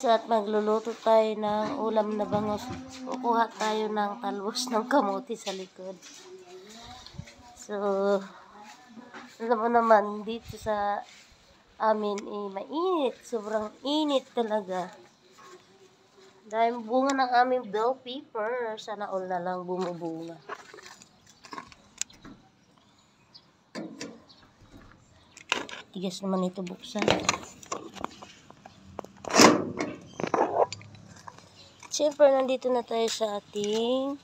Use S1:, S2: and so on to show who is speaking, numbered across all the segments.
S1: At magluluto tayo ng ulam na bangus. Kukuha tayo ng talbos ng kamote sa likod. So, alam mo naman, dito sa amin mainit. Sobrang init talaga. Dahil bunga ng aming bell pepper, sana all na lang bumubunga. Tigas naman ito buksan. Siyempre, nandito na tayo sa ating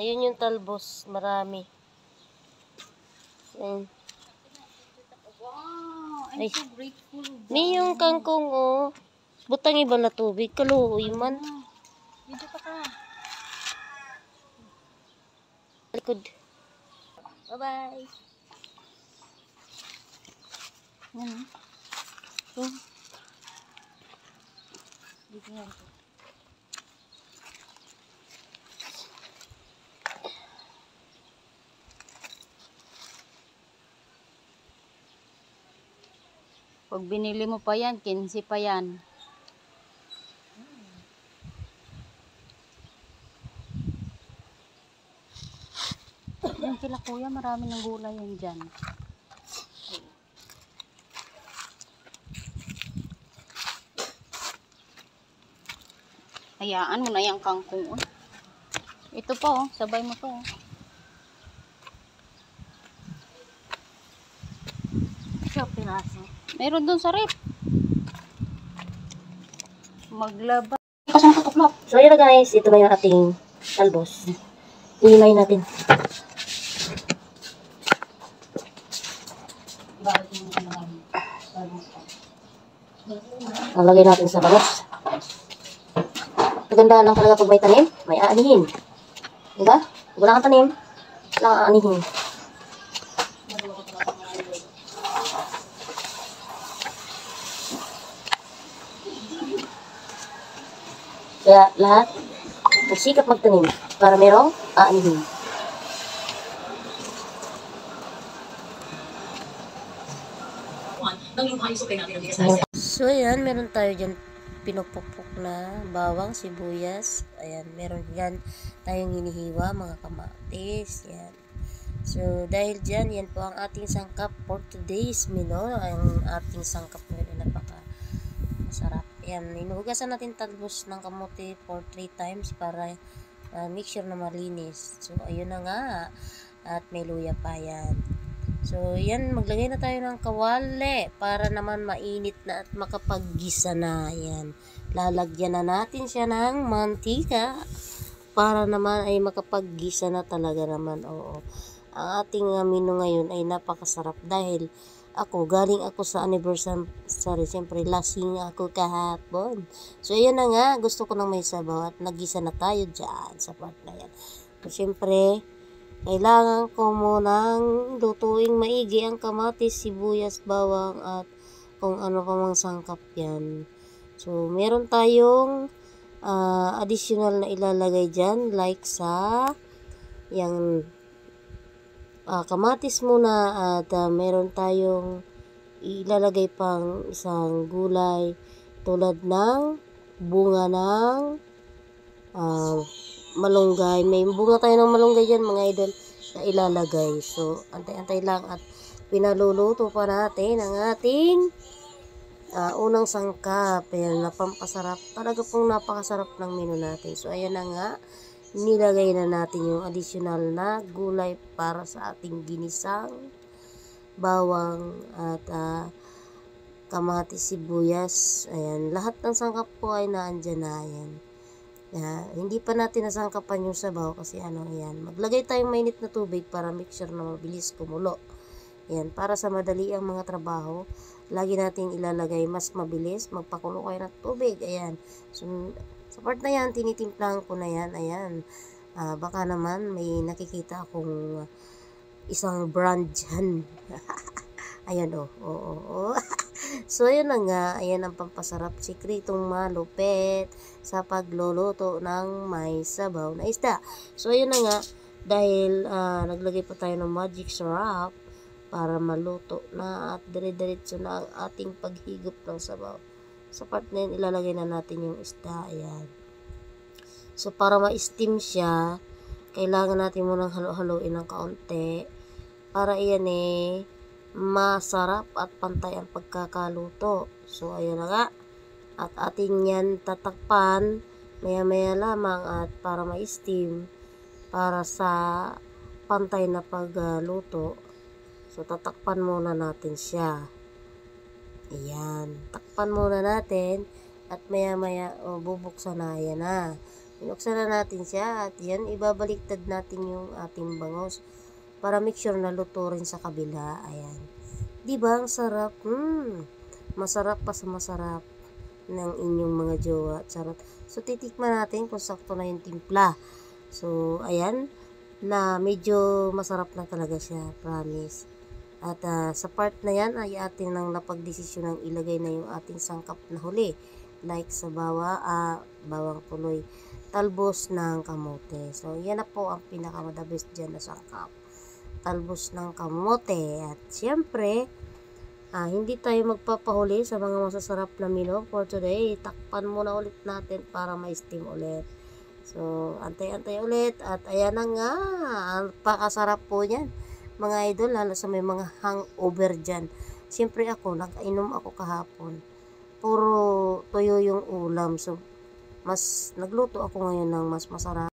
S1: ayun yung talbos, marami. Ayun.
S2: Wow, I'm so grateful.
S1: May yung kangkong, oh. Butang iba na tubig. Kaluoy man.
S2: Dito pa ka.
S1: Likod. Bye-bye.
S2: Yan.
S1: Dito yan.
S2: Pag binili mo pa yan, 15 pa yan. Yan kila kuya, marami ng gulay yan dyan. Hayaan mo na yung kangkong. Oh. Ito pa oh, sabay mo to. Oh.
S1: Isang piraso.
S2: Meron dun sa rep. Maglaba.
S1: So, yun na guys. Ito na yung ating talbos. Ihimayin natin. Ang lagay natin sa bangus. Maganda lang talaga pag may tanim, may aanihin. Diba? Pag wala kang tanim, wala kang aanihin. Kaya lahat, magsikap magtanim para merong aanihin. So, ayan, meron tayo dyan pinupukpok na bawang, sibuyas. Ayan, meron dyan tayong hinihiwa, mga kamatis. Ayan. So, dahil dyan, yan po ang ating sangkap for today's menu. Ang ating sangkap ngayon ay napaka masarap. Ayan, inuhugasan natin talbos ng kamote for 3 times para make sure na malinis. So, ayun na nga. At may luya pa yan. So, yan, maglagay na tayo ng kawali para naman mainit na at makapaggisa na. Yan. Lalagyan na natin siya ng mantika para naman ay makapaggisa na talaga naman. Oo. Ang ating menu ngayon ay napakasarap dahil galing ako sa anniversary. Siyempre, lasing ako kahapon. So, ayan na nga. Gusto ko nang may sabaw at nagisa na tayo dyan sa part na yan. So, siyempre, kailangan ko munang lutuing maigi ang kamatis, sibuyas, bawang at kung ano pa mang sangkap yan. So, meron tayong additional na ilalagay dyan like sa yung kamatis muna at meron tayong ilalagay pang isang gulay tulad ng bunga ng malunggay. May bunga tayo ng malunggay dyan mga idol na ilalagay. So, antay-antay lang at pinaluluto pa natin ang ating unang sangkap. Ayan, napampasarap. Talaga pong napakasarap ng menu natin. So, ayan na nga. Nilagay na natin yung additional na gulay para sa ating ginisang bawang at kamatis, sibuyas. Ayan, lahat ng sangkap po ay naandyan na. Ayan. Hindi pa natin nasangkapan yung sabaw kasi ayan. Maglagay tayong mainit na tubig para make sure na mabilis kumulo. Ayan, para sa madali ang mga trabaho, lagi nating ilalagay mas mabilis, magpakulo kayo ng tubig. Ayan. So, sa part na yan, tinitimplahan ko na yan. Ayan. Baka naman may nakikita akong isang brand dyan. Ayan oo. So, yun na nga. Ayan ang pampasarap. Sikretong malupit sa pagluluto ng may sabaw na isda. So, yun na nga. Dahil naglagay pa tayo ng magic syrup para maluto na at dire-diretso na ang ating paghigop ng sabaw. Sa part na yan, ilalagay na natin yung isda. Ayan. So, para ma-steam siya, kailangan natin munang halo-haloin ng kaunti para iyan masarap at pantay ang pagkakaluto. So, ayun na nga. At ating yan tatakpan maya-maya lamang at para ma-steam para sa pantay na pagluto. So, tatakpan muna natin siya. Ayan. Takpan muna natin at maya-maya bubuksan na. Ayan na. Binuksan na natin siya at yan, ibabaliktad natin yung ating bangus para make sure na luto rin sa kabila. Ayan. Diba ang sarap? Masarap pa sa masarap ng inyong mga jowa. Charot. So, titikman natin kung sakto na yung timpla. So, ayan, na medyo masarap na talaga siya. Promise. At sa part na yan ay atin nang napagdesisyon ng ilagay na yung ating sangkap na huli. Like sa bawang puloy, talbos ng kamote. So, yan na po ang pinakamadabis dyan na sangkap. Talbos ng kamote. At syempre, hindi tayo magpapahuli sa mga masasarap na menu for today. Takpan muna ulit natin para ma-steam ulit. So, antay-antay ulit. At ayan na nga. Ang pakasarap po yan, mga idol, lalo sa may mga hangover dyan. Siyempre ako, nag-inom ako kahapon. Puro tuyo yung ulam. So, nagluto ako ngayon ng mas masarap.